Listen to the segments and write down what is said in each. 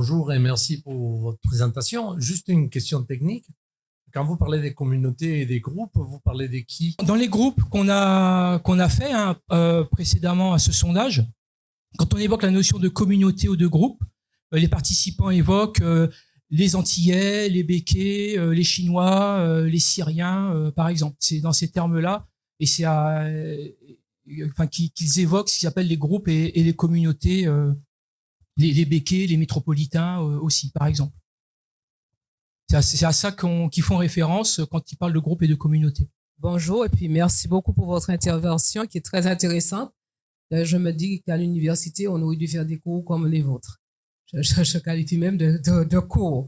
Bonjour et merci pour votre présentation. Juste une question technique. Quand vous parlez des communautés et des groupes, vous parlez de qui? Dans les groupes qu'on a fait précédemment à ce sondage, quand on évoque la notion de communauté ou de groupe, les participants évoquent les Antillais, les Békés, les Chinois, les Syriens, par exemple. C'est dans ces termes-là, et c'est qu'ils évoquent ce qu'ils appellent les groupes et les communautés, les Békés, les métropolitains aussi, par exemple. C'est à ça qu'ils font référence quand ils parlent de groupe et de communauté. Bonjour et puis merci beaucoup pour votre intervention qui est très intéressante. Je me dis qu'à l'université, on aurait dû faire des cours comme les vôtres. Je qualifie même de cours.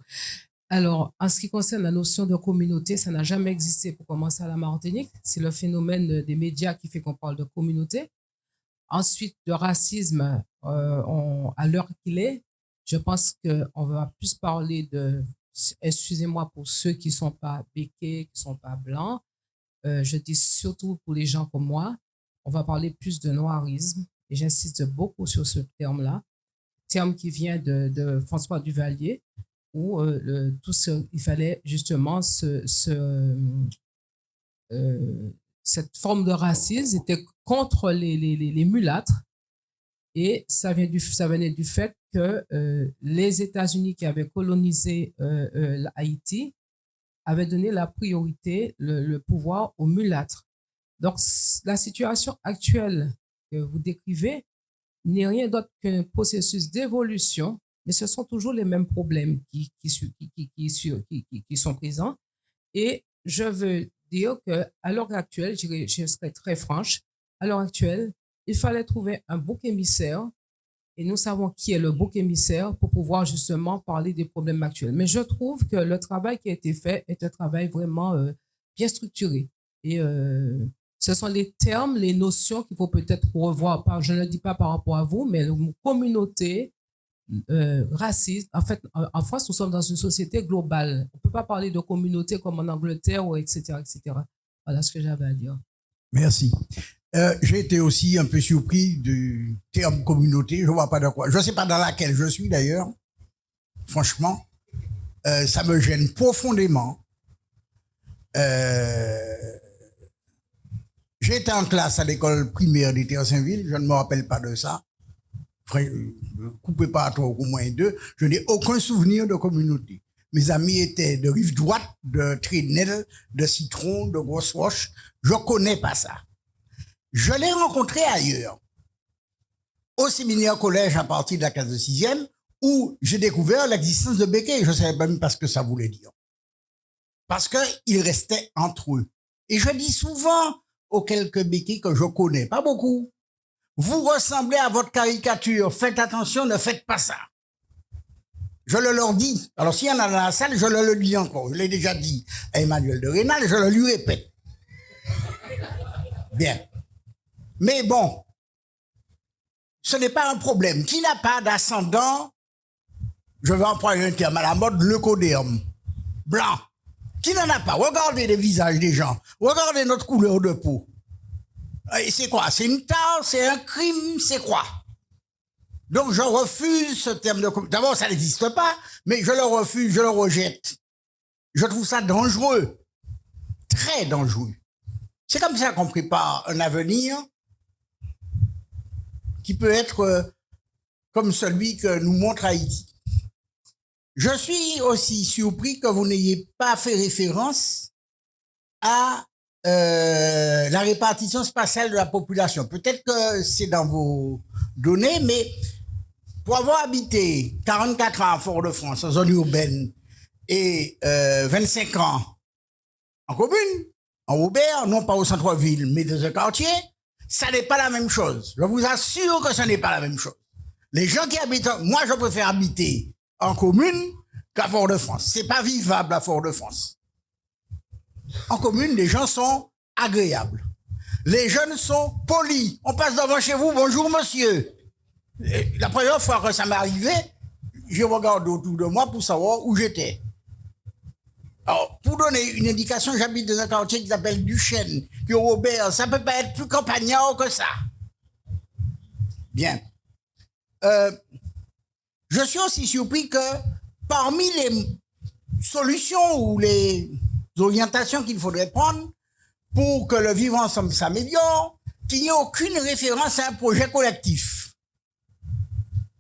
Alors, en ce qui concerne la notion de communauté, ça n'a jamais existé pour commencer à la Martinique. C'est le phénomène des médias qui fait qu'on parle de communauté. Ensuite, de racisme, à l'heure qu'il est, je pense qu'on va plus parler de, excusez-moi pour ceux qui ne sont pas béqués, qui ne sont pas blancs, je dis surtout pour les gens comme moi, on va parler plus de noirisme, et j'insiste beaucoup sur ce terme-là, terme qui vient de François Duvalier, où il fallait justement cette forme de racisme était contre les mulâtres, et ça venait du fait que les États-Unis qui avaient colonisé Haïti avaient donné la priorité, le pouvoir aux mulâtres. Donc, la situation actuelle que vous décrivez n'est rien d'autre qu'un processus d'évolution, mais ce sont toujours les mêmes problèmes qui sont présents. Et je veux dire qu'à l'heure actuelle, je serai très franche, à l'heure actuelle, il fallait trouver un bouc émissaire, et nous savons qui est le bouc émissaire pour pouvoir justement parler des problèmes actuels. Mais je trouve que le travail qui a été fait est un travail vraiment bien structuré. Et ce sont les termes, les notions qu'il faut peut-être revoir. Je ne le dis pas par rapport à vous, mais la communauté raciste. En fait, en France, nous sommes dans une société globale. On ne peut pas parler de communauté comme en Angleterre, ou etc., etc. Voilà ce que j'avais à dire. Merci. J'ai été aussi un peu surpris du terme communauté. Je vois pas de quoi. Je sais pas dans laquelle je suis d'ailleurs. Franchement, ça me gêne profondément. J'étais en classe à l'école primaire de Saint-Ville. Je ne me rappelle pas de ça. Coupez pas à trois ou moins deux. Je n'ai aucun souvenir de communauté. Mes amis étaient de Rive Droite, de Trénel, de Citron, de Grosse Roche. Je connais pas ça. Je l'ai rencontré ailleurs, au séminaire collège à partir de la classe de 6e, où j'ai découvert l'existence de béquets. Je ne savais même pas ce que ça voulait dire. Parce qu'ils restaient entre eux. Et je dis souvent aux quelques béquets que je connais, pas beaucoup, vous ressemblez à votre caricature, faites attention, ne faites pas ça. Je le leur dis. Alors s'il y en a dans la salle, je le dis encore. Je l'ai déjà dit à Emmanuel de Rénal, je le lui répète. Bien. Mais bon, ce n'est pas un problème. Qui n'a pas d'ascendant, je vais employer un terme à la mode, leucodéum, blanc. Qui n'en a pas? Regardez les visages des gens. Regardez notre couleur de peau. Et c'est quoi? C'est une tare, c'est un crime, c'est quoi? Donc je refuse ce terme de... D'abord, ça n'existe pas, mais je le refuse, je le rejette. Je trouve ça dangereux. Très dangereux. C'est comme ça qu'on prépare un avenir qui peut être comme celui que nous montre Haïti. Je suis aussi surpris que vous n'ayez pas fait référence à la répartition spatiale de la population. Peut-être que c'est dans vos données, mais pour avoir habité 44 ans à Fort-de-France, en zone urbaine, et 25 ans en commune, en Aubert, non pas au centre-ville, mais dans un quartier, ça n'est pas la même chose. Je vous assure que ce n'est pas la même chose. Les gens qui habitent, moi je préfère habiter en commune qu'à Fort-de-France. C'est pas vivable à Fort-de-France. En commune, les gens sont agréables. Les jeunes sont polis. On passe devant chez vous, bonjour monsieur. Et la première fois que ça m'est arrivé, je regarde autour de moi pour savoir où j'étais. Alors, pour donner une indication, j'habite dans un quartier qui s'appelle Duchesne, puis au Robert, ça peut pas être plus campagnard que ça. Bien. je suis aussi surpris que parmi les solutions ou les orientations qu'il faudrait prendre pour que le vivre ensemble s'améliore, qu'il n'y ait aucune référence à un projet collectif.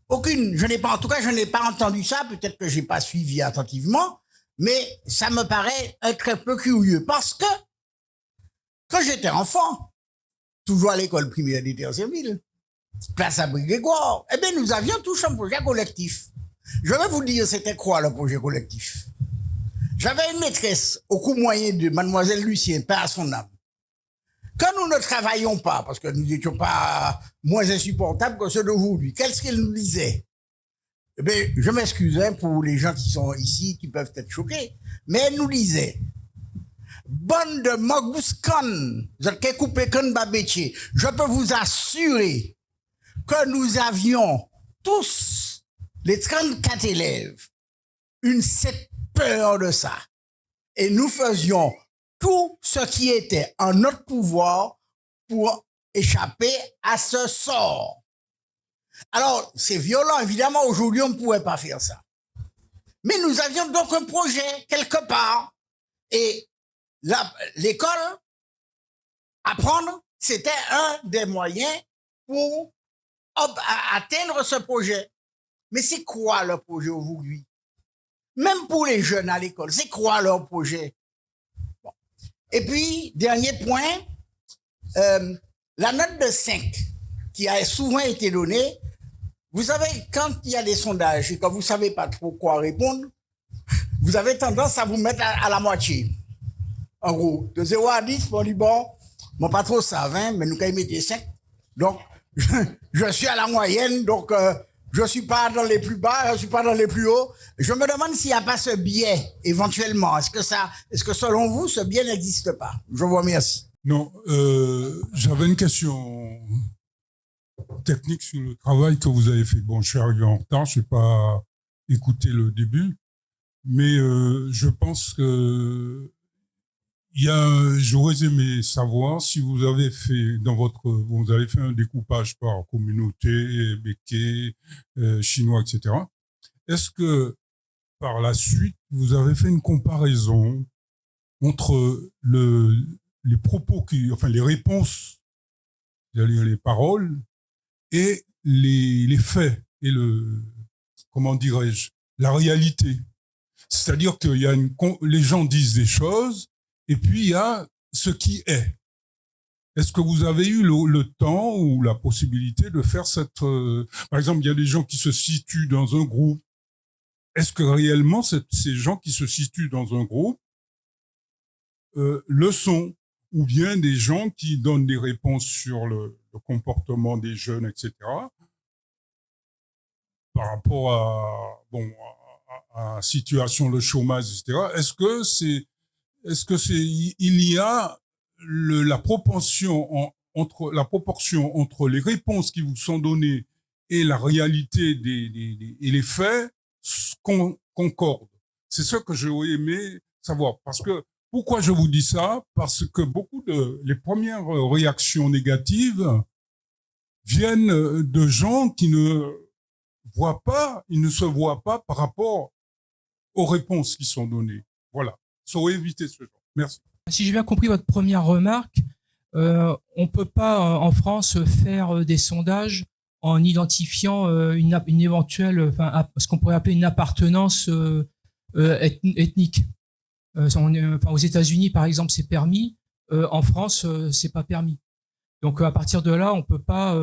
Aucune. En tout cas, je n'ai pas entendu ça. Peut-être que j'ai pas suivi attentivement, mais ça me paraît un très peu curieux parce que quand j'étais enfant, toujours à l'école primaire d'Éterséville, place à Grégoire, eh bien, nous avions tous un projet collectif. Je vais vous dire, c'était quoi le projet collectif? J'avais une maîtresse au cours moyen de mademoiselle Lucienne, paix à son âme. Quand nous ne travaillions pas, parce que nous n'étions pas moins insupportables que ceux d'aujourd'hui, qu'est-ce qu'elle nous disait? Eh bien, je m'excuse pour les gens qui sont ici, qui peuvent être choqués, mais elle nous disait, bonne de Mogouskan, je peux vous assurer que nous avions tous, les 34 élèves, cette peur de ça. Et nous faisions tout ce qui était en notre pouvoir pour échapper à ce sort. Alors, c'est violent, évidemment, aujourd'hui, on ne pouvait pas faire ça. Mais nous avions donc un projet quelque part. Et l'école, apprendre, c'était un des moyens pour atteindre ce projet. Mais c'est quoi le projet aujourd'hui? Même pour les jeunes à l'école, c'est quoi leur projet? Bon. Et puis, dernier point, la note de 5 qui a souvent été donnée, vous savez, quand il y a des sondages et quand vous ne savez pas trop quoi répondre, vous avez tendance à vous mettre à la moitié. En gros, de 0 à 10, on dit, bon, pas trop ça, 20, mais nous, quand ils mettaient 5, donc, je suis à la moyenne, donc, je ne suis pas dans les plus bas, je ne suis pas dans les plus hauts. Je me demande s'il n'y a pas ce biais, éventuellement. Est-ce que selon vous, ce biais n'existe pas? Je vous remercie. Non, j'avais une question technique sur le travail que vous avez fait. Bon, je suis arrivé en retard, je n'ai pas écouté le début, mais je pense que j'aurais aimé savoir si vous avez fait vous avez fait un découpage par communauté, béquet, chinois, etc. Est-ce que par la suite vous avez fait une comparaison entre les propos les réponses, les paroles et les faits et comment dirais-je, la réalité? C'est-à-dire que les gens disent des choses. Et puis, il y a ce qui est. Est-ce que vous avez eu le temps ou la possibilité de faire par exemple, il y a des gens qui se situent dans un groupe. Est-ce que réellement, ces gens qui se situent dans un groupe le sont? Ou bien des gens qui donnent des réponses sur le comportement des jeunes, etc. Par rapport à la situation, le chômage, etc. Est-ce que il y a la proportion entre les réponses qui vous sont données et la réalité et les faits concordent? C'est ce que j'aurais aimé savoir. Pourquoi je vous dis ça? Parce que les premières réactions négatives viennent de gens qui ne se voient pas par rapport aux réponses qui sont données. Voilà. Ça aurait évité ce genre. Merci. Si j'ai bien compris votre première remarque, on peut pas en France faire des sondages en identifiant une éventuelle, ce qu'on pourrait appeler une appartenance ethnique. Aux États-Unis, par exemple, c'est permis. En France, c'est pas permis. Donc, à partir de là, on peut pas,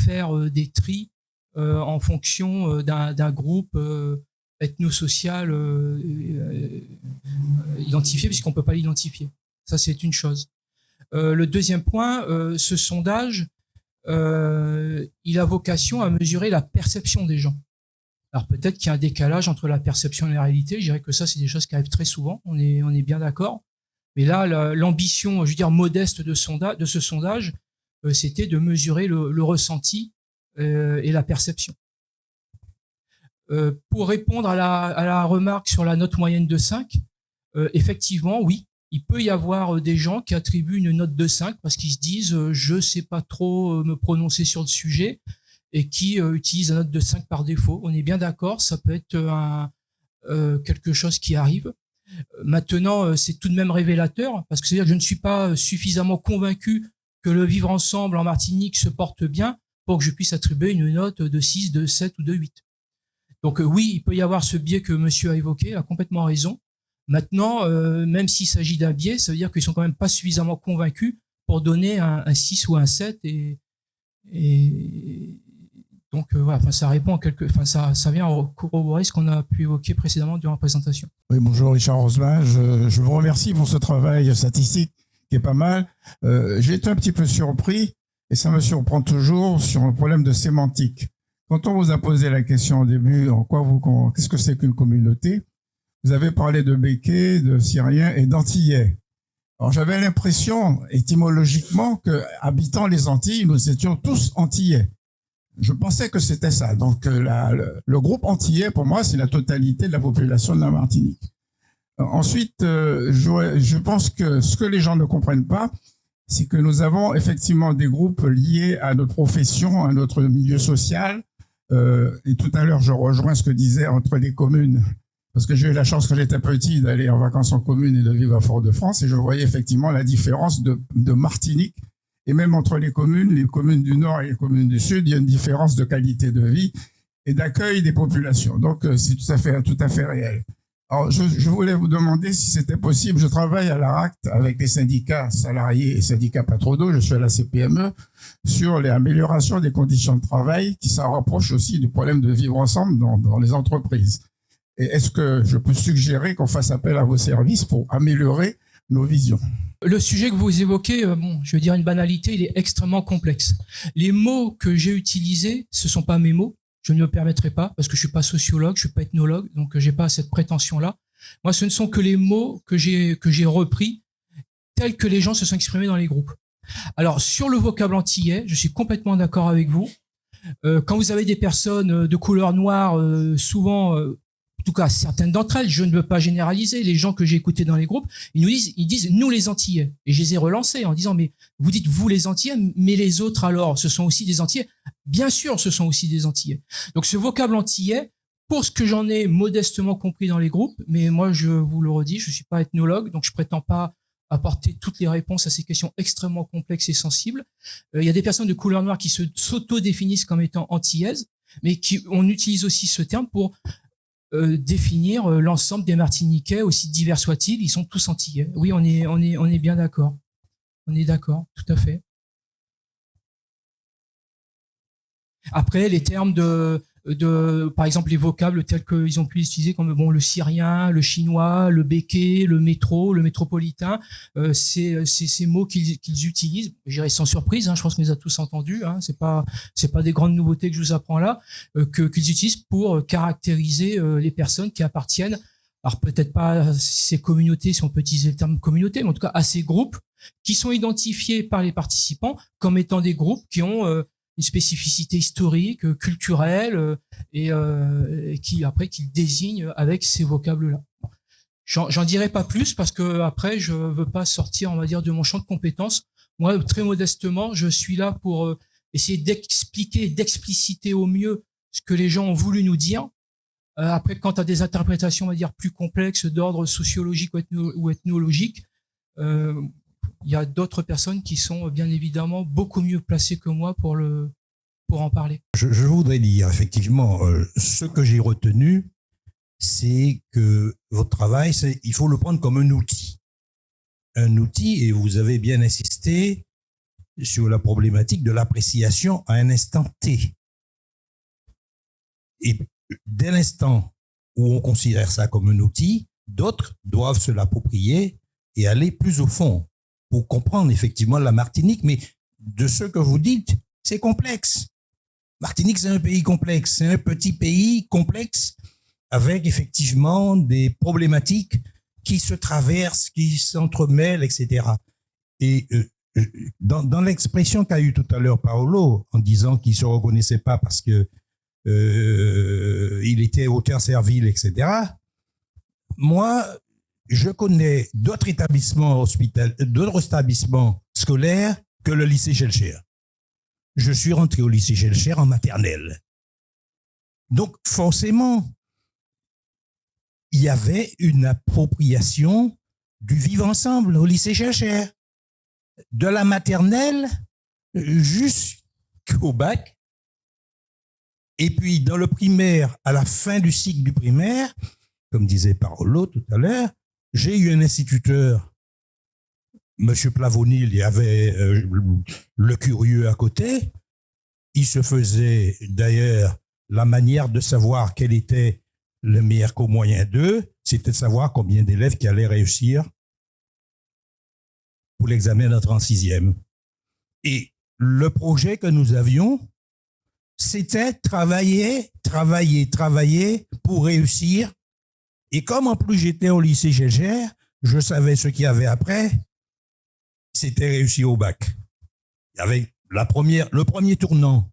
faire des tris en fonction d'un groupe ethno-social identifié, puisqu'on peut pas l'identifier. Ça, c'est une chose. Le deuxième point, ce sondage, il a vocation à mesurer la perception des gens. Alors peut-être qu'il y a un décalage entre la perception et la réalité. Je dirais que ça, c'est des choses qui arrivent très souvent. On est bien d'accord. Mais là, l'ambition, modeste de ce sondage, c'était de mesurer le ressenti et la perception. Pour répondre à la remarque sur la note moyenne de 5, effectivement, oui, il peut y avoir des gens qui attribuent une note de 5 parce qu'ils se disent je sais pas trop me prononcer sur le sujet et qui utilisent la note de 5 par défaut. On est bien d'accord, ça peut être quelque chose qui arrive. Maintenant, c'est tout de même révélateur, parce que c'est-à-dire que je ne suis pas suffisamment convaincu que le vivre ensemble en Martinique se porte bien pour que je puisse attribuer une note de 6, de 7 ou de 8. Donc oui, il peut y avoir ce biais que monsieur a évoqué, il a complètement raison. Maintenant, même s'il s'agit d'un biais, ça veut dire qu'ils sont quand même pas suffisamment convaincus pour donner un 6 ou un 7 et donc voilà, enfin, ça répond ça vient corroborer ce qu'on a pu évoquer précédemment durant la présentation. Oui, bonjour Richard Roseman, je vous remercie pour ce travail statistique qui est pas mal. J'ai été un petit peu surpris, et ça me surprend toujours, sur le problème de sémantique. Quand on vous a posé la question au début, qu'est-ce que c'est qu'une communauté? Vous avez parlé de Békés, de Syriens et d'Antillais. Alors j'avais l'impression, étymologiquement, que habitant les Antilles, nous étions tous Antillais. Je pensais que c'était ça. Donc le groupe antillais, pour moi, c'est la totalité de la population de la Martinique. Ensuite, je pense que ce que les gens ne comprennent pas, c'est que nous avons effectivement des groupes liés à notre profession, à notre milieu social. Et tout à l'heure, je rejoins ce que disait entre les communes, parce que j'ai eu la chance quand j'étais petit d'aller en vacances en commune et de vivre à Fort-de-France, et je voyais effectivement la différence de Martinique. Et même entre les communes du Nord et les communes du Sud, il y a une différence de qualité de vie et d'accueil des populations. Donc, c'est tout à fait réel. Alors, je voulais vous demander si c'était possible. Je travaille à l'ARACT avec les syndicats salariés et syndicats patronaux. Je suis à la CPME sur l'amélioration des conditions de travail qui s'en rapproche aussi du problème de vivre ensemble dans les entreprises. Et est-ce que je peux suggérer qu'on fasse appel à vos services pour améliorer nos visions? Le sujet que vous évoquez, je veux dire une banalité, il est extrêmement complexe. Les mots que j'ai utilisés, ce sont pas mes mots. Je ne me permettrai pas, parce que je suis pas sociologue, je suis pas ethnologue, donc j'ai pas cette prétention-là. Moi, ce ne sont que les mots que j'ai repris, tels que les gens se sont exprimés dans les groupes. Alors, sur le vocable antillais, je suis complètement d'accord avec vous. Quand vous avez des personnes de couleur noire, souvent, en tout cas certaines d'entre elles, je ne veux pas généraliser, les gens que j'ai écoutés dans les groupes, ils disent nous les Antillais. Et je les ai relancés en disant mais vous dites vous les Antillais, mais les autres alors, ce sont aussi des Antillais. Bien sûr, ce sont aussi des Antillais. Donc ce vocable antillais, pour ce que j'en ai modestement compris dans les groupes, mais moi je vous le redis, je suis pas ethnologue, donc je prétends pas apporter toutes les réponses à ces questions extrêmement complexes et sensibles. Il y a des personnes de couleur noire qui s'auto-définissent comme étant antillaises, mais on utilise aussi ce terme pour définir l'ensemble des Martiniquais, aussi divers soient-ils, ils sont tous antillais. Oui, on est bien d'accord. On est d'accord, tout à fait. Après, les termes par exemple, les vocables tels qu'ils ont pu les utiliser comme le syrien, le chinois, le béké, le métropolitain, c'est ces mots qu'ils utilisent. Je dirais sans surprise, je pense qu'on les a tous entendus. C'est pas des grandes nouveautés que je vous apprends là, qu'ils utilisent pour caractériser les personnes qui appartiennent. Alors peut-être pas à ces communautés, si on peut utiliser le terme communauté, mais en tout cas à ces groupes qui sont identifiés par les participants comme étant des groupes qui ont une spécificité historique, culturelle, et qu'ils désignent avec ces vocables-là. J'en dirai pas plus parce que après je veux pas sortir, on va dire, de mon champ de compétences. Moi, très modestement, je suis là pour essayer d'expliquer, d'expliciter au mieux ce que les gens ont voulu nous dire. Après, quant à des interprétations, on va dire, plus complexes d'ordre sociologique ou ethnologique, il y a d'autres personnes qui sont bien évidemment beaucoup mieux placées que moi pour en parler. Je voudrais dire, effectivement, ce que j'ai retenu, c'est que votre travail, il faut le prendre comme un outil. Un outil, et vous avez bien insisté sur la problématique de l'appréciation à un instant T. Et dès l'instant où on considère ça comme un outil, d'autres doivent se l'approprier et aller plus au fond pour comprendre effectivement la Martinique. Mais de ce que vous dites, c'est complexe. Martinique, c'est un pays complexe. C'est un petit pays complexe avec effectivement des problématiques qui se traversent, qui s'entremêlent, etc. Et dans l'expression qu'a eue tout à l'heure Paolo, en disant qu'il ne se reconnaissait pas parce que il était auteur servile, etc. Moi, je connais d'autres établissements scolaires que le lycée Schellcher. je suis rentré au lycée Gelcher en maternelle. Donc, forcément, il y avait une appropriation du vivre ensemble au lycée Gelcher. De la maternelle jusqu'au bac. Et puis, dans le primaire, à la fin du cycle du primaire, comme disait Parolo tout à l'heure, j'ai eu un instituteur, Monsieur Plavonil, il y avait le curieux à côté. Il se faisait d'ailleurs la manière de savoir quel était le meilleur qu'au moyen d'eux, c'était de savoir combien d'élèves qui allaient réussir pour l'examen d'entrée en sixième. Et le projet que nous avions, c'était travailler pour réussir. Et comme en plus j'étais au lycée Gelcher, je savais ce qu'il y avait après, c'était réussir au bac. Il y avait le premier tournant,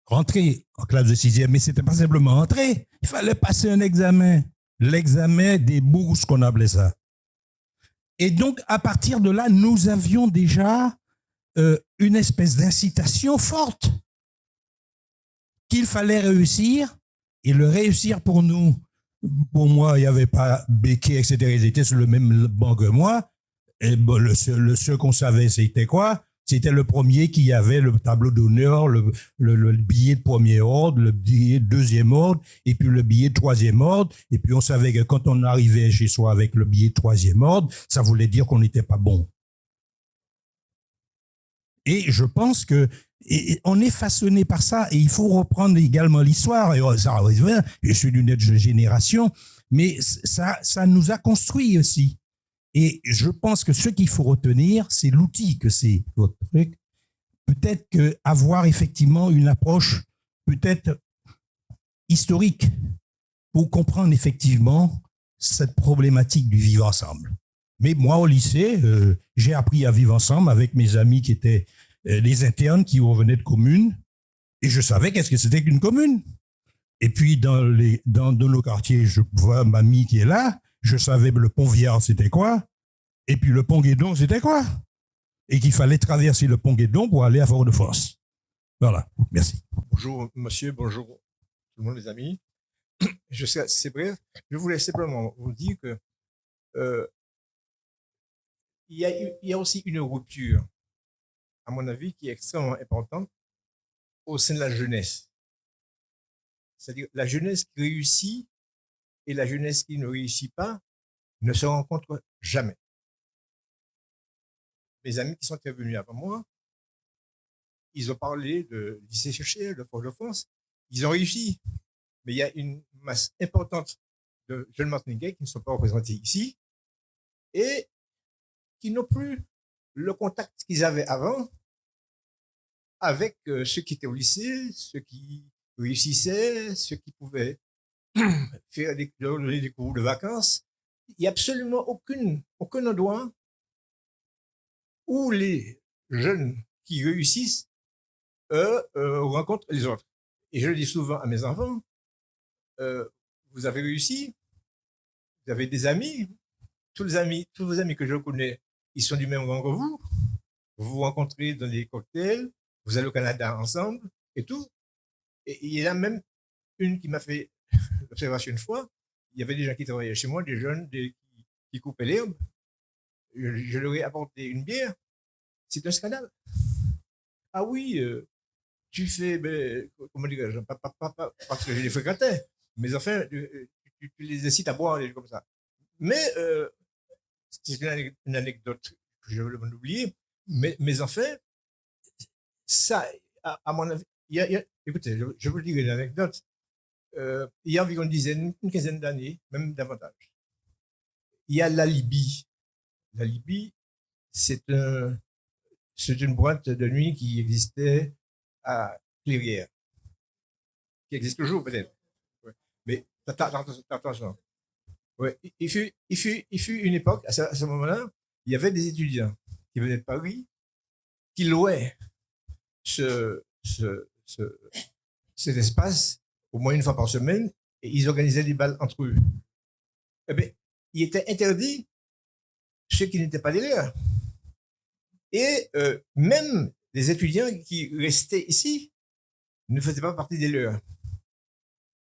rentrer en classe de sixième, mais c'était pas simplement rentrer, il fallait passer un examen, l'examen des bourses qu'on appelait ça. Et donc, à partir de là, nous avions déjà une espèce d'incitation forte qu'il fallait réussir, et le réussir pour nous, pour moi, il n'y avait pas Becquet, etc., ils étaient sur le même banc que moi, et bon, le seul qu'on savait, c'était quoi? C'était le premier qui avait le tableau d'honneur, le billet de premier ordre, le billet de deuxième ordre, et puis le billet de troisième ordre. Et puis on savait que quand on arrivait chez soi avec le billet de troisième ordre, ça voulait dire qu'on n'était pas bon. Et je pense que on est façonné par ça, et il faut reprendre également l'histoire. Et ça, je suis d'une autre génération, mais ça nous a construit aussi. Et je pense que ce qu'il faut retenir, c'est l'outil que c'est votre truc. Peut-être qu'avoir effectivement une approche peut-être historique pour comprendre effectivement cette problématique du vivre ensemble. Mais moi, au lycée, j'ai appris à vivre ensemble avec mes amis qui étaient les internes qui revenaient de communes, et je savais qu'est-ce que c'était qu'une commune. Et puis, dans nos quartiers, je vois mamie qui est là, je savais le pont Viard, c'était quoi, et puis le pont Guédon, c'était quoi, et qu'il fallait traverser le pont Guédon pour aller à Fort-de-France. Voilà, merci. Bonjour monsieur, bonjour tout le monde les amis. C'est bref, je voulais simplement vous dire que il y a aussi une rupture, à mon avis, qui est extrêmement importante au sein de la jeunesse. C'est-à-dire la jeunesse qui réussit et la jeunesse qui ne réussit pas ne se rencontrent jamais. Mes amis qui sont intervenus avant moi, ils ont parlé de lycée Gelcher, de Fort-de-France, ils ont réussi. Mais il y a une masse importante de jeunes Martiniquais qui ne sont pas représentés ici et qui n'ont plus le contact qu'ils avaient avant avec ceux qui étaient au lycée, ceux qui réussissaient, ceux qui pouvaient faire des cours de vacances. Il n'y a absolument aucun endroit où les jeunes qui réussissent rencontrent les autres. Et je le dis souvent à mes enfants, vous avez réussi, vous avez des amis, tous vos amis que je connais, ils sont du même rang que vous. Vous vous rencontrez dans des cocktails, vous allez au Canada ensemble et tout. Et il y en a même une qui m'a fait l'observation une fois. Il y avait des gens qui travaillaient chez moi, des jeunes qui coupaient l'herbe. Je leur ai apporté une bière. C'est un scandale. Ah oui, tu fais, comment dire, pas parce que je les fréquentais, mais enfin, tu les incites à boire comme ça. Mais c'est une anecdote que je veux oublier. Mais mes enfants, ça, à mon avis, écoutez, je vous dire une anecdote. Il y a environ une quinzaine d'années, même davantage. Il y a la Libye. La Libye, c'est une boîte de nuit qui existait à Clairières, qui existe toujours peut-être. Ouais. Mais attention. Ouais. Il fut une époque, à ce moment-là, il y avait des étudiants qui venaient de Paris, qui louaient cet espace au moins une fois par semaine, et ils organisaient des bals entre eux. Eh bien, il était interdit ceux qui n'étaient pas des leurs. Et même les étudiants qui restaient ici ne faisaient pas partie des leurs.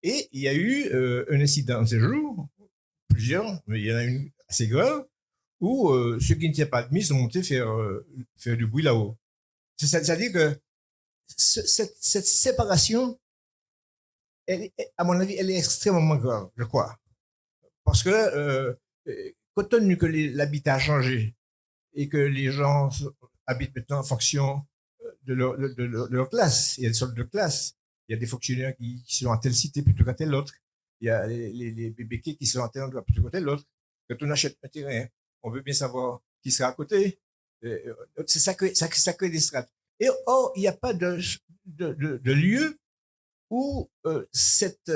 Et il y a eu un incident ce jour, plusieurs, mais il y en a une assez grave, où ceux qui n'étaient pas admis sont montés faire du bruit là-haut. C'est-à-dire que cette séparation, à mon avis, elle est extrêmement grave, je crois. Parce que, compte tenu que l'habitat a changé et que les gens habitent maintenant en fonction de leur classe, il y a des sortes de classes. Il y a des fonctionnaires qui sont à telle cité plutôt qu'à telle autre. Il y a les BBK qui sont à tel endroit plutôt qu'à tel autre. Quand on achète un terrain, on veut bien savoir qui sera à côté. C'est ça crée des strates. Et or, il n'y a pas de lieu où cette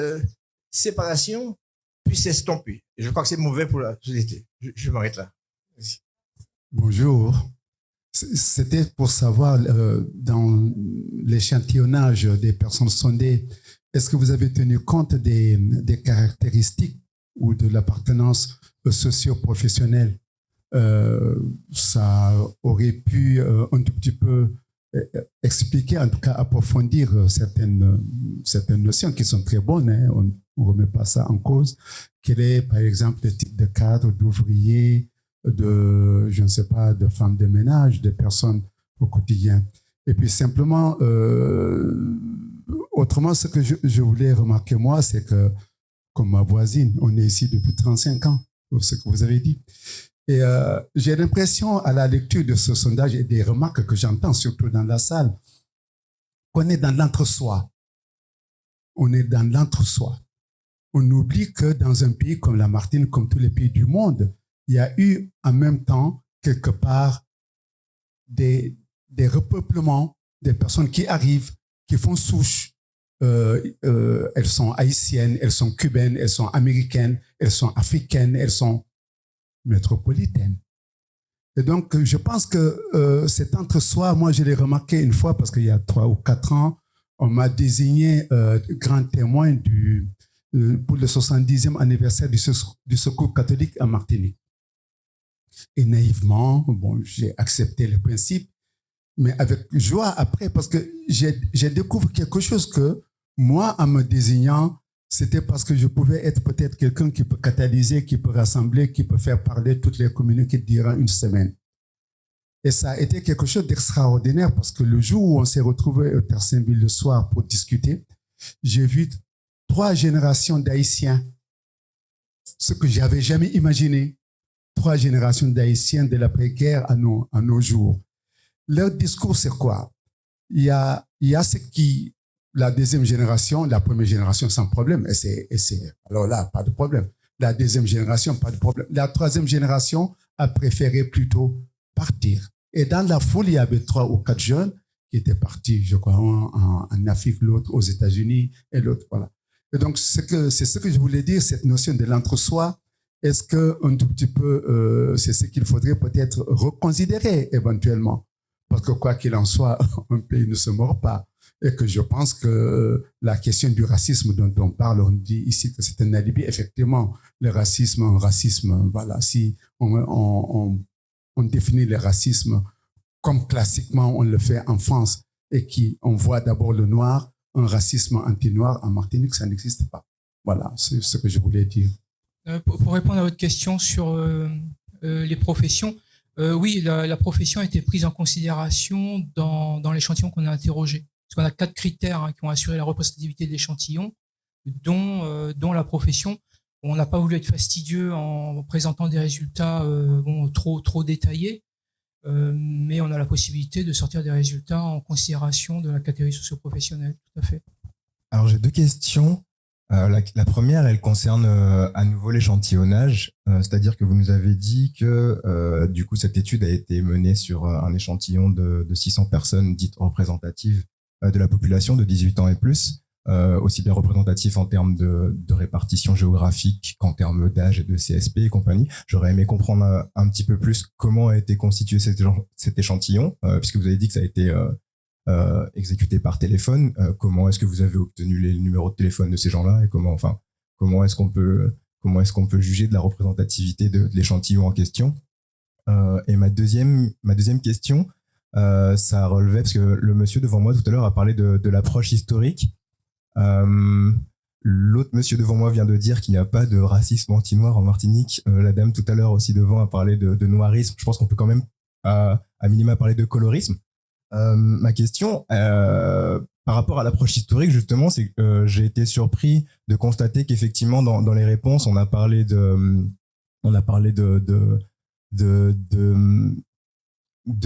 séparation puisse s'estomper. Et je crois que c'est mauvais pour la société. Je m'arrête là. Merci. Bonjour. C'était pour savoir, dans l'échantillonnage des personnes sondées, est-ce que vous avez tenu compte des caractéristiques ou de l'appartenance socio-professionnelle? Ça aurait pu un tout petit peu expliquer, en tout cas approfondir certaines notions qui sont très bonnes, hein, on ne remet pas ça en cause. Quel est, par exemple, le type de cadre, d'ouvrier, je ne sais pas, de femmes de ménage, de personnes au quotidien. Et puis simplement, autrement, ce que je voulais remarquer, moi, c'est que, comme ma voisine, on est ici depuis 35 ans, ce que vous avez dit. Et j'ai l'impression, à la lecture de ce sondage et des remarques que j'entends, surtout dans la salle, qu'on est dans l'entre-soi. On est dans l'entre-soi. On oublie que dans un pays comme la Martinique, comme tous les pays du monde, il y a eu en même temps, quelque part, des repeuplements, des personnes qui arrivent, qui font souche. Elles sont haïtiennes, elles sont cubaines, elles sont américaines, elles sont africaines, elles sont métropolitaines. Et donc, je pense que cet entre-soi, moi, je l'ai remarqué une fois parce qu'il y a 3 ou 4 ans, on m'a désigné grand témoin pour le 70e anniversaire du Secours catholique en Martinique. Et naïvement, bon, j'ai accepté le principe, mais avec joie après, parce que j'ai découvert quelque chose que moi, en me désignant, c'était parce que je pouvais être peut-être quelqu'un qui peut catalyser, qui peut rassembler, qui peut faire parler toutes les communautés durant une semaine. Et ça a été quelque chose d'extraordinaire parce que le jour où on s'est retrouvés au Terre Saint-Ville le soir pour discuter, j'ai vu 3 générations d'Haïtiens, ce que j'avais jamais imaginé. 3 générations d'Haïtiens de l'après-guerre à nos jours. Leur discours, c'est quoi? Il y a ce qui, la deuxième génération, la première génération sans problème, alors là, pas de problème. La deuxième génération, pas de problème. La troisième génération a préféré plutôt partir. Et dans la foule, il y avait 3 ou 4 jeunes qui étaient partis, je crois, en Afrique, l'autre aux États-Unis et l'autre, voilà. Et donc, c'est ce que je voulais dire, cette notion de l'entre-soi. Est-ce que un tout petit peu, c'est ce qu'il faudrait peut-être reconsidérer éventuellement? Parce que quoi qu'il en soit, un pays ne se mord pas. Et que je pense que la question du racisme dont on parle, on dit ici que c'est un alibi. Effectivement, le racisme, voilà. Si on définit le racisme comme classiquement on le fait en France et on voit d'abord le noir, un racisme anti-noir en Martinique, ça n'existe pas. Voilà, c'est ce que je voulais dire. Pour répondre à votre question sur les professions, oui, la profession a été prise en considération dans l'échantillon qu'on a interrogé. Parce qu'on a 4 critères qui ont assuré la représentativité de l'échantillon, dont la profession. On n'a pas voulu être fastidieux en présentant des résultats trop détaillés, mais on a la possibilité de sortir des résultats en considération de la catégorie socio-professionnelle, tout à fait. Alors j'ai 2 questions. La première, elle concerne à nouveau l'échantillonnage, c'est-à-dire que vous nous avez dit que du coup cette étude a été menée sur un échantillon de 600 personnes dites représentatives de la population de 18 ans et plus, aussi bien représentatif en termes de répartition géographique qu'en termes d'âge et de CSP et compagnie. J'aurais aimé comprendre un petit peu plus comment a été constitué cet échantillon, puisque vous avez dit que ça a été exécuté par téléphone. Comment est-ce que vous avez obtenu les numéros de téléphone de ces gens-là et comment est-ce qu'on peut juger de la représentativité de l'échantillon en question? Et ma deuxième question, ça relevait, parce que le monsieur devant moi tout à l'heure a parlé de l'approche historique. L'autre monsieur devant moi vient de dire qu'il n'y a pas de racisme anti-noir en Martinique. La dame tout à l'heure aussi devant a parlé de noirisme. Je pense qu'on peut quand même à minima parler de colorisme. Ma question, par rapport à l'approche historique, justement, c'est que j'ai été surpris de constater qu'effectivement, dans les réponses, on a parlé de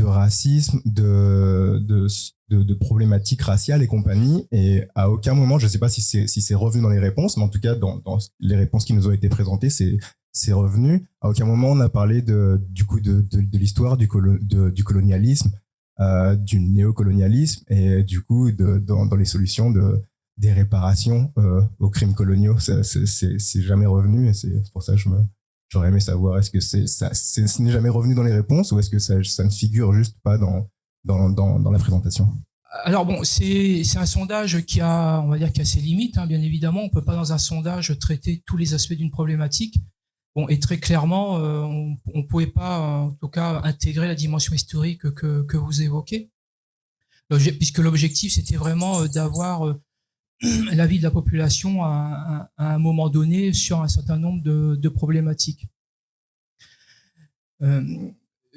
racisme, de problématiques raciales et compagnie. Et à aucun moment, je ne sais pas si c'est revenu dans les réponses, mais en tout cas, dans les réponses qui nous ont été présentées, c'est revenu. À aucun moment, on a parlé de l'histoire du colonialisme, du néocolonialisme et du coup, dans les solutions des réparations aux crimes coloniaux. C'est jamais revenu et c'est pour ça que j'aurais aimé savoir, est-ce que ce n'est jamais revenu dans les réponses ou est-ce que ça ne figure juste pas dans la présentation? Alors bon, c'est un sondage qui a, on va dire, qui a ses limites, hein, bien évidemment. On peut pas dans un sondage traiter tous les aspects d'une problématique. Bon, et très clairement, on pouvait pas, en tout cas, intégrer la dimension historique que vous évoquez, puisque l'objectif c'était vraiment d'avoir l'avis de la population à un moment donné sur un certain nombre de problématiques.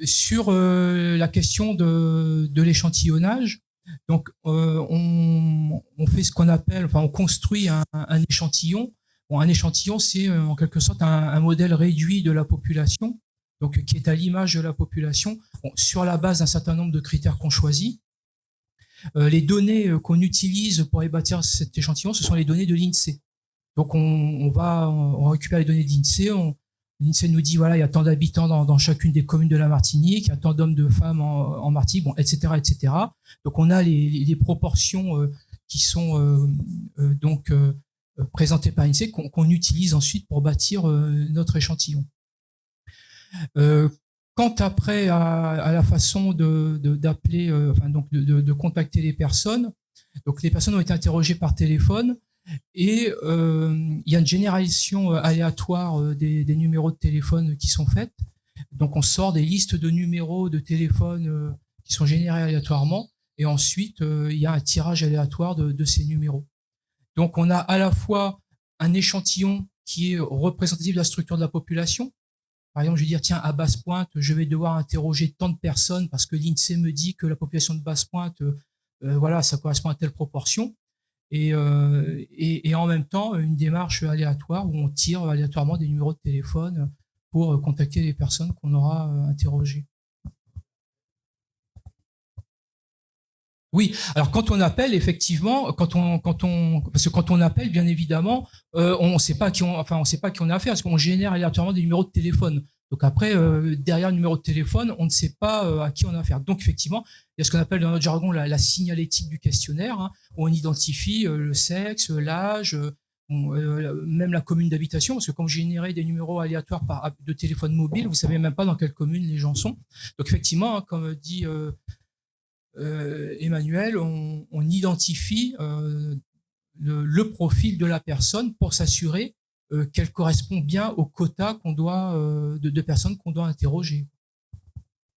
Sur la question de l'échantillonnage, donc on fait ce qu'on appelle, enfin on construit un échantillon. Bon, un échantillon, c'est en quelque sorte un modèle réduit de la population, donc qui est à l'image de la population, sur la base d'un certain nombre de critères qu'on choisit. Les données qu'on utilise pour bâtir cet échantillon, ce sont les données de l'INSEE. Donc on récupère les données de l'INSEE, l'INSEE nous dit voilà, il y a tant d'habitants dans chacune des communes de la Martinique, il y a tant d'hommes, de femmes en Martinique, bon, etc., etc. Donc on a les proportions qui sont présentées par l'INSEE qu'on utilise ensuite pour bâtir notre échantillon. Quant après à la façon d'appeler, de contacter les personnes, donc les personnes ont été interrogées par téléphone et il y a une généralisation aléatoire des numéros de téléphone qui sont faites. Donc on sort des listes de numéros de téléphone qui sont générés aléatoirement et ensuite il y a un tirage aléatoire de ces numéros. Donc on a à la fois un échantillon qui est représentatif de la structure de la population. Par exemple, je vais dire, tiens, à Basse-Pointe, je vais devoir interroger tant de personnes parce que l'INSEE me dit que la population de Basse-Pointe, voilà, ça correspond à telle proportion. Et en même temps, une démarche aléatoire où on tire aléatoirement des numéros de téléphone pour contacter les personnes qu'on aura interrogées. Oui, alors quand on appelle, effectivement, parce que quand on appelle, bien évidemment, on ne sait pas qui on a affaire, parce qu'on génère aléatoirement des numéros de téléphone. Donc après, derrière le numéro de téléphone, on ne sait pas à qui on a affaire. Donc effectivement, il y a ce qu'on appelle dans notre jargon la signalétique du questionnaire, hein, où on identifie le sexe, l'âge, même la commune d'habitation, parce que quand vous générez des numéros aléatoires de téléphone mobile, vous savez même pas dans quelle commune les gens sont. Donc effectivement, hein, comme dit Emmanuel, on identifie le profil de la personne pour s'assurer qu'elle correspond bien au quota qu'on doit de personnes qu'on doit interroger.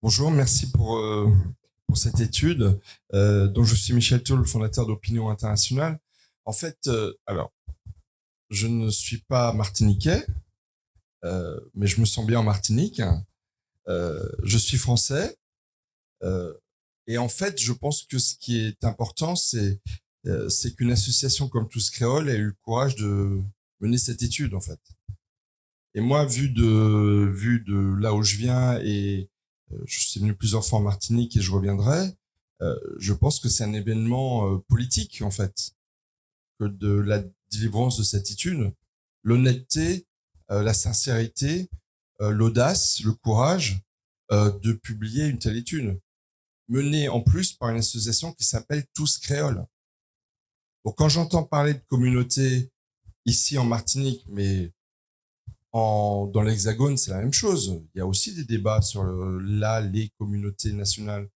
Bonjour, merci pour cette étude. Donc je suis Michel Toul, fondateur d'Opinion Internationale. En fait, alors je ne suis pas martiniquais, mais je me sens bien en Martinique. Je suis français. Et en fait, je pense que ce qui est important, c'est qu'une association comme Tous Créoles ait eu le courage de mener cette étude, en fait. Et moi, vu de là où je viens, et je suis venu plusieurs fois en Martinique et je reviendrai, je pense que c'est un événement politique, en fait, que de la délivrance de cette étude, l'honnêteté, la sincérité, l'audace, le courage de publier une telle étude, menée en plus par une association qui s'appelle Tous Créoles. Donc quand j'entends parler de communauté ici en Martinique, mais dans l'Hexagone, c'est la même chose. Il y a aussi des débats sur les communautés nationales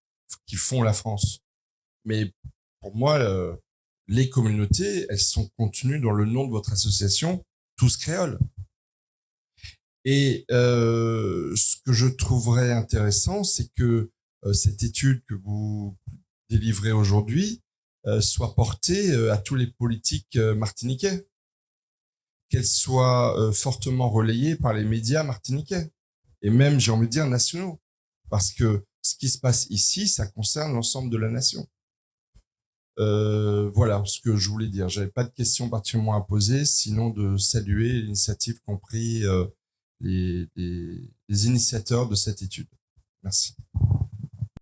qui font la France. Mais pour moi, les communautés, elles sont contenues dans le nom de votre association, Tous Créoles. Et ce que je trouverais intéressant, c'est que cette étude que vous délivrez aujourd'hui soit portée à tous les politiques martiniquais, qu'elle soit fortement relayée par les médias martiniquais et même, j'ai envie de dire, nationaux, parce que ce qui se passe ici, ça concerne l'ensemble de la nation. Voilà ce que je voulais dire. J'avais pas de questions particulièrement à poser, sinon de saluer l'initiative qu'ont pris les initiateurs de cette étude. Merci.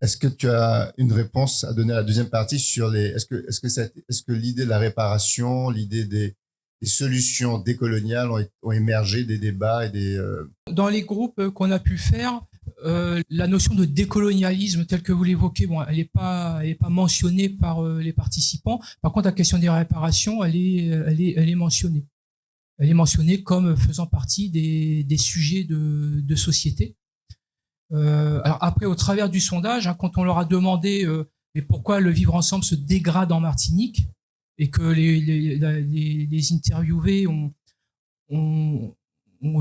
Est-ce que tu as une réponse à donner à la deuxième partie sur est-ce que l'idée de la réparation, l'idée des solutions décoloniales ont émergé des débats et Dans les groupes qu'on a pu faire, la notion de décolonialisme telle que vous l'évoquez, bon, elle n'est pas mentionnée par les participants. Par contre, la question des réparations, elle est mentionnée. Elle est mentionnée comme faisant partie des sujets de société. Alors après, au travers du sondage, quand on leur a demandé mais pourquoi le vivre ensemble se dégrade en Martinique, et que les interviewés ont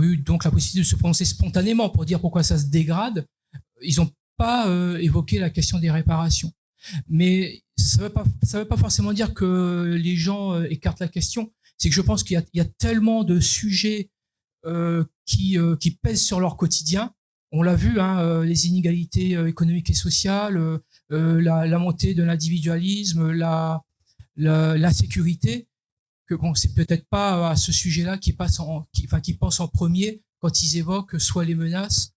eu donc la possibilité de se prononcer spontanément pour dire pourquoi ça se dégrade, ils n'ont pas évoqué la question des réparations. Mais ça veut pas forcément dire que les gens écartent la question. C'est que je pense qu'il y a tellement de sujets qui pèsent sur leur quotidien. On l'a vu, les inégalités économiques et sociales, la montée de l'individualisme, la sécurité, que bon, c'est peut-être pas à ce sujet-là qui pensent en premier quand ils évoquent soit les menaces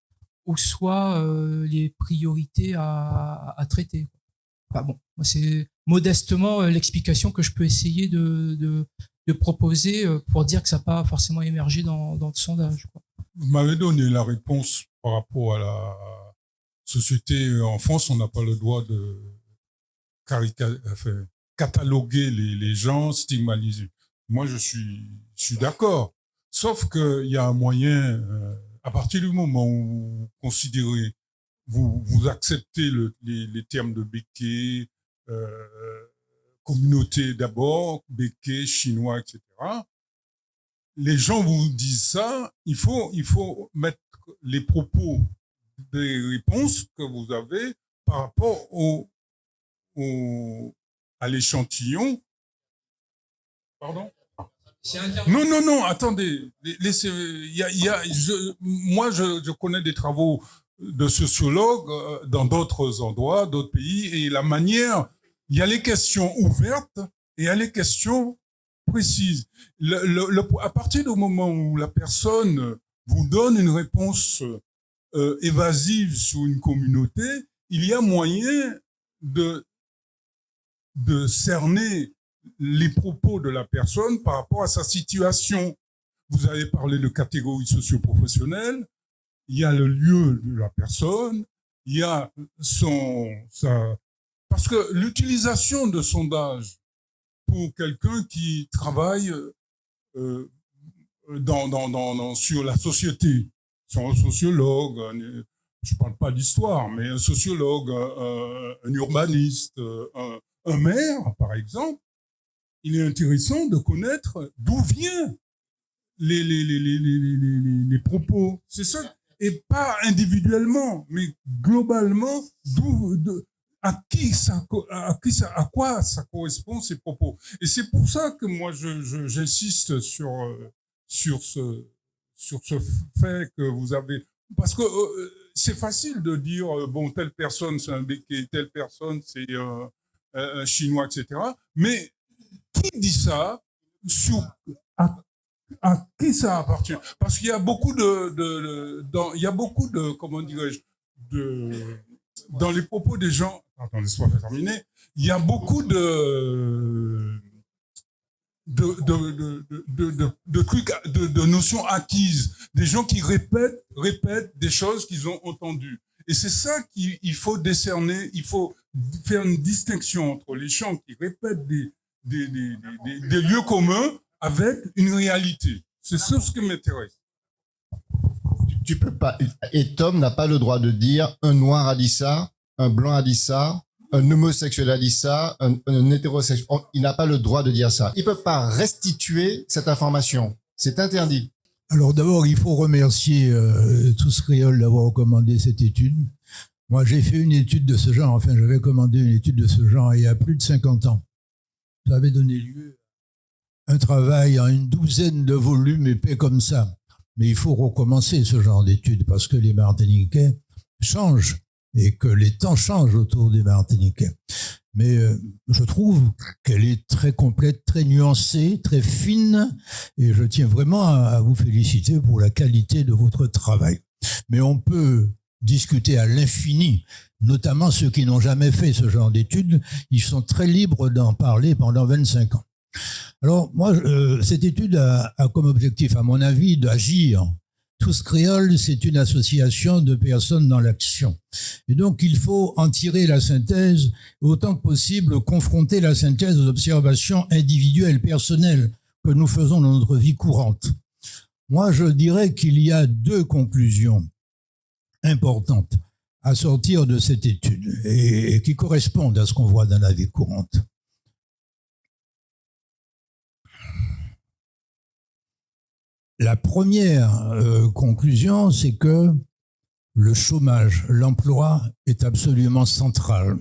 ou soit les priorités à traiter. Enfin bon, c'est modestement l'explication que je peux essayer de proposer pour dire que ça n'a pas forcément émergé dans le sondage, quoi. Vous m'avez donné la réponse par rapport à la société. En France, on n'a pas le droit de cataloguer les gens, stigmatiser. Moi, je suis d'accord. Sauf qu'il y a un moyen, à partir du moment où vous considérez, vous acceptez les termes de Béké, communauté d'abord, Béké, chinois, etc. Les gens vous disent ça, il faut mettre les propos des réponses que vous avez par rapport à l'échantillon. Pardon? Non, attendez. Moi, je connais des travaux de sociologues dans d'autres endroits, d'autres pays, et la manière, il y a les questions ouvertes et il y a les questions précises. À partir du moment où la personne vous donne une réponse évasive sur une communauté, il y a moyen de cerner les propos de la personne par rapport à sa situation. Vous avez parlé de catégories socio-professionnelles, il y a le lieu de la personne, il y a parce que l'utilisation de sondage pour quelqu'un qui travaille sur la société, c'est un sociologue, je parle pas d'histoire, mais un sociologue, un urbaniste, un maire, par exemple, il est intéressant de connaître d'où viennent les propos. C'est ça. Et pas individuellement, mais globalement, à quoi ça correspond ces propos. Et c'est pour ça que moi j'insiste sur ce fait que vous avez, parce que c'est facile de dire bon, telle personne c'est un Béké, telle personne c'est un chinois, etc. Mais qui dit ça, à qui ça appartient? Parce qu'il y a beaucoup de comment dirais-je, dans les propos des gens, attends, laisse-moi terminer, il y a beaucoup de trucs, de notions acquises, des gens qui répètent des choses qu'ils ont entendues. Et c'est ça qu'il faut décerner, il faut faire une distinction entre les gens qui répètent des lieux communs avec une réalité. C'est ça ce qui m'intéresse. Tu peux pas, et Tom n'a pas le droit de dire un noir a dit ça, un blanc a dit ça, un homosexuel a dit ça, un hétérosexuel, il n'a pas le droit de dire ça. Il peut pas restituer cette information. C'est interdit. Alors d'abord, il faut remercier Tous Créoles d'avoir recommandé cette étude. Moi, j'ai fait une étude de ce genre, enfin, j'avais commandé une étude de ce genre il y a plus de 50 ans. Ça avait donné lieu à un travail en une douzaine de volumes épais comme ça. Mais il faut recommencer ce genre d'études parce que les Martiniquais changent et que les temps changent autour des Martiniquais. Mais je trouve qu'elle est très complète, très nuancée, très fine et je tiens vraiment à vous féliciter pour la qualité de votre travail. Mais on peut discuter à l'infini, notamment ceux qui n'ont jamais fait ce genre d'études, ils sont très libres d'en parler pendant 25 ans. Alors, moi, cette étude a comme objectif, à mon avis, d'agir. Tous Créoles, c'est une association de personnes dans l'action. Et donc, il faut en tirer la synthèse, autant que possible, confronter la synthèse aux observations individuelles, personnelles, que nous faisons dans notre vie courante. Moi, je dirais qu'il y a 2 conclusions importantes à sortir de cette étude et qui correspondent à ce qu'on voit dans la vie courante. La première conclusion, c'est que le chômage, l'emploi est absolument central.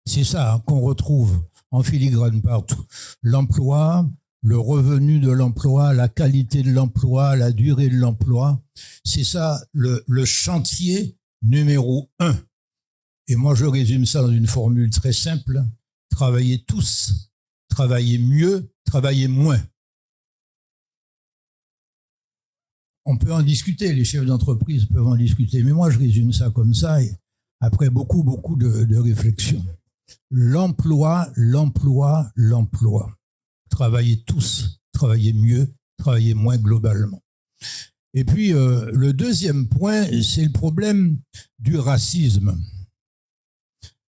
C'est ça qu'on retrouve en filigrane partout. L'emploi, le revenu de l'emploi, la qualité de l'emploi, la durée de l'emploi, c'est ça le chantier numéro 1. Et moi, je résume ça dans une formule très simple. Travaillez tous, travaillez mieux, travaillez moins. On peut en discuter, les chefs d'entreprise peuvent en discuter, mais moi je résume ça comme ça, et après beaucoup de réflexions. L'emploi, l'emploi, l'emploi. Travaillez tous, travaillez mieux, travaillez moins globalement. Et puis le deuxième point, c'est le problème du racisme.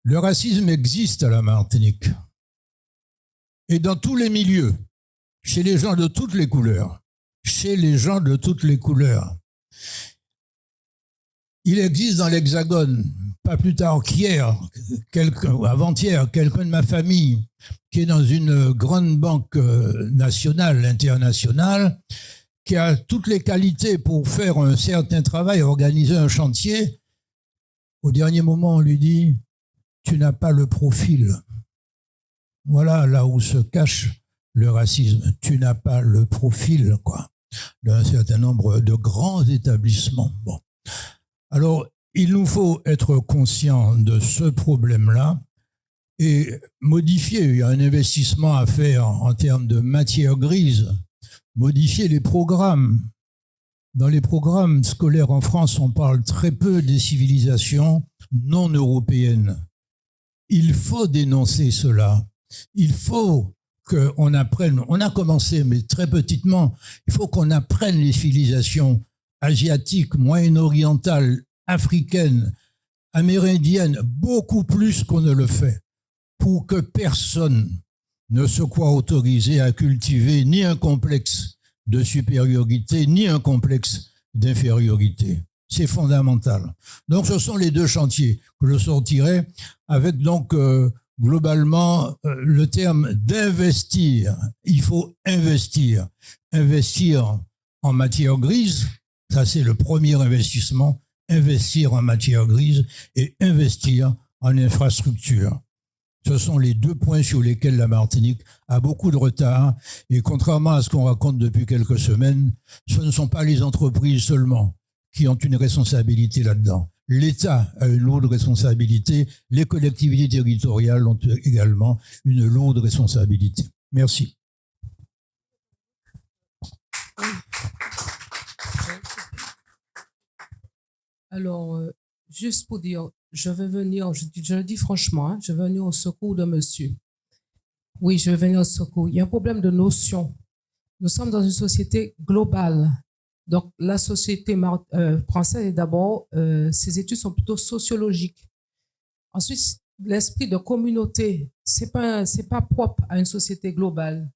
Le racisme existe à la Martinique. Et dans tous les milieux, chez les gens de toutes les couleurs. Chez les gens de toutes les couleurs. Il existe dans l'Hexagone, pas plus tard qu'hier, avant-hier, quelqu'un de ma famille qui est dans une grande banque nationale, internationale, qui a toutes les qualités pour faire un certain travail, organiser un chantier. Au dernier moment, on lui dit « Tu n'as pas le profil ». Voilà là où se cache le racisme. Tu n'as pas le profil, quoi, d'un certain nombre de grands établissements. Bon. Alors, il nous faut être conscients de ce problème-là et modifier. Il y a un investissement à faire en termes de matière grise. Modifier les programmes. Dans les programmes scolaires en France, on parle très peu des civilisations non européennes. Il faut dénoncer cela. Il faut qu'on apprenne, on a commencé, mais très petitement, il faut qu'on apprenne les civilisations asiatiques, moyen-orientales, africaines, amérindiennes, beaucoup plus qu'on ne le fait, pour que personne ne se croit autorisé à cultiver ni un complexe de supériorité, ni un complexe d'infériorité. C'est fondamental. Donc, ce sont les 2 chantiers que je sortirai avec donc globalement, le terme d'investir, il faut investir. Investir en matière grise, ça c'est le premier investissement, investir en matière grise et investir en infrastructure. Ce sont les 2 points sur lesquels la Martinique a beaucoup de retard et contrairement à ce qu'on raconte depuis quelques semaines, ce ne sont pas les entreprises seulement qui ont une responsabilité là-dedans. L'État a une lourde responsabilité, les collectivités territoriales ont également une lourde responsabilité. Merci. Alors, juste pour dire, je vais venir, je le dis franchement, je vais venir au secours de monsieur. Oui, je vais venir au secours. Il y a un problème de notion. Nous sommes dans une société globale. Donc, la société française, d'abord, ses études sont plutôt sociologiques. Ensuite, l'esprit de communauté, c'est pas propre à une société globale.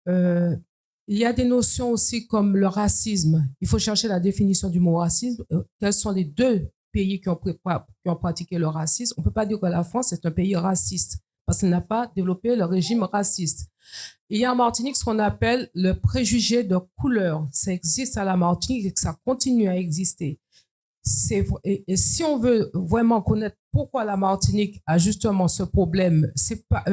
Il y a des notions aussi comme le racisme. Il faut chercher la définition du mot racisme. Quels sont les 2 pays qui ont pratiqué le racisme? On ne peut pas dire que la France est un pays raciste parce qu'elle n'a pas développé le régime raciste. Il y a en Martinique ce qu'on appelle le préjugé de couleur. Ça existe à la Martinique et que ça continue à exister. Et si on veut vraiment connaître pourquoi la Martinique a justement ce problème, c'est pas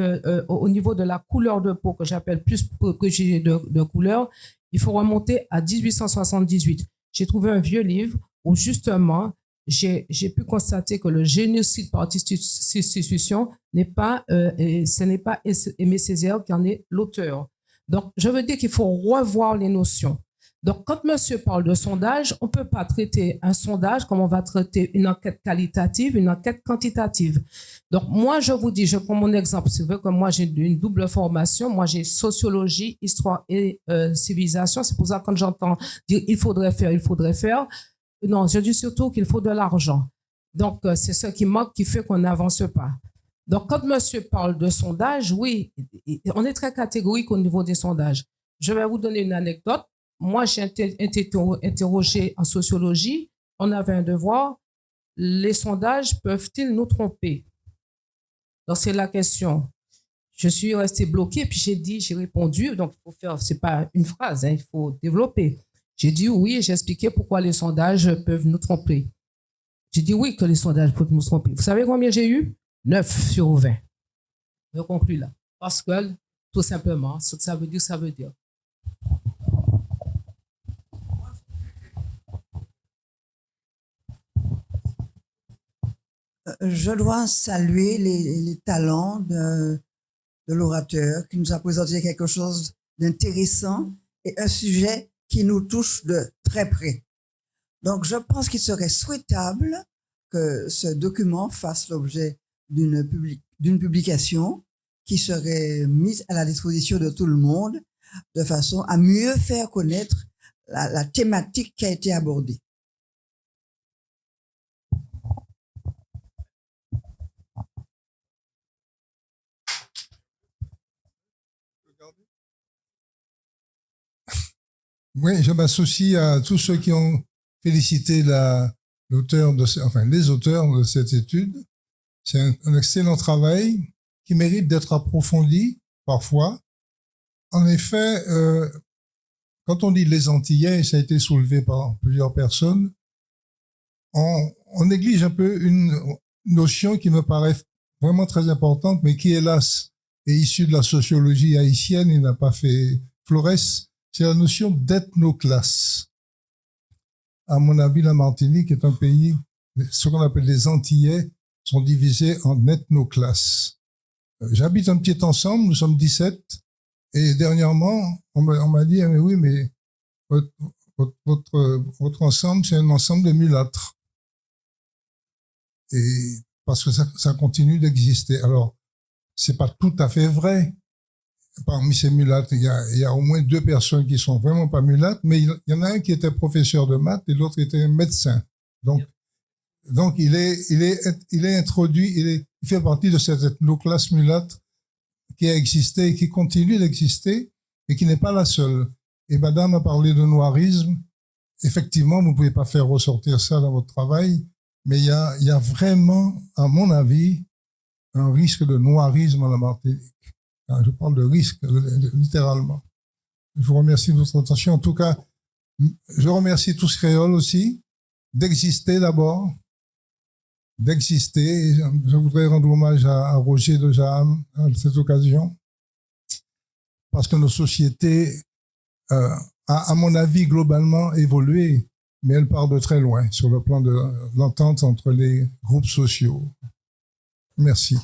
au niveau de la couleur de peau que j'appelle plus que j'ai de couleur, il faut remonter à 1878. J'ai trouvé un vieux livre où justement j'ai pu constater que le génocide par institution ce n'est pas Aimé Césaire qui en est l'auteur. Donc je veux dire qu'il faut revoir les notions. Donc, quand monsieur parle de sondage, on ne peut pas traiter un sondage comme on va traiter une enquête qualitative, une enquête quantitative. Donc, moi, je vous dis, je prends mon exemple. C'est vrai que moi, j'ai une double formation. Moi, j'ai sociologie, histoire et civilisation. C'est pour ça que quand j'entends dire il faudrait faire, non, je dis surtout qu'il faut de l'argent. Donc, c'est ce qui manque qui fait qu'on n'avance pas. Donc, quand monsieur parle de sondage, oui, on est très catégorique au niveau des sondages. Je vais vous donner une anecdote. Moi, j'ai été interrogée en sociologie. On avait un devoir. Les sondages peuvent-ils nous tromper? Donc, c'est la question. Je suis restée bloquée, puis j'ai répondu. Donc, il faut faire, c'est pas une phrase, hein, il faut développer. J'ai dit oui et j'ai expliqué pourquoi les sondages peuvent nous tromper. J'ai dit oui que les sondages peuvent nous tromper. Vous savez combien j'ai eu? 9 sur 20. Je conclue là. Parce que, tout simplement, ce que ça veut dire, ça veut dire. Je dois saluer les talents de l'orateur qui nous a présenté quelque chose d'intéressant et un sujet qui nous touche de très près. Donc, je pense qu'il serait souhaitable que ce document fasse l'objet d'une publication qui serait mise à la disposition de tout le monde de façon à mieux faire connaître la thématique qui a été abordée. Oui, je m'associe à tous ceux qui ont félicité l'auteur les auteurs de cette étude. C'est un excellent travail qui mérite d'être approfondi parfois. En effet, quand on dit les Antillais, et ça a été soulevé par plusieurs personnes, on néglige un peu une notion qui me paraît vraiment très importante, mais qui, hélas, est issue de la sociologie haïtienne et n'a pas fait florès. C'est la notion d'ethnoclasse. À mon avis, la Martinique est un pays, ce qu'on appelle les Antillais sont divisés en ethnoclasses. J'habite un petit ensemble, nous sommes 17, et dernièrement, on m'a dit, mais oui, mais votre ensemble, c'est un ensemble de mulâtres. Et parce que ça continue d'exister. Alors, c'est pas tout à fait vrai. Parmi ces mulâtres, il y a au moins 2 personnes qui sont vraiment pas mulâtres, mais il y en a un qui était professeur de maths et l'autre était médecin. Donc il est introduit, il fait partie de cette ethnoclasse mulâtre qui a existé et qui continue d'exister et qui n'est pas la seule. Et madame a parlé de noirisme. Effectivement, vous ne pouvez pas faire ressortir ça dans votre travail, mais il y a vraiment, à mon avis, un risque de noirisme à la Martinique. Je parle de risque, littéralement. Je vous remercie de votre attention. En tout cas, je remercie tous créoles aussi d'exister d'abord, d'exister. Je voudrais rendre hommage à Roger de Jaham à cette occasion, parce que nos sociétés, à mon avis, globalement évolué, mais elle part de très loin sur le plan de l'entente entre les groupes sociaux. Merci.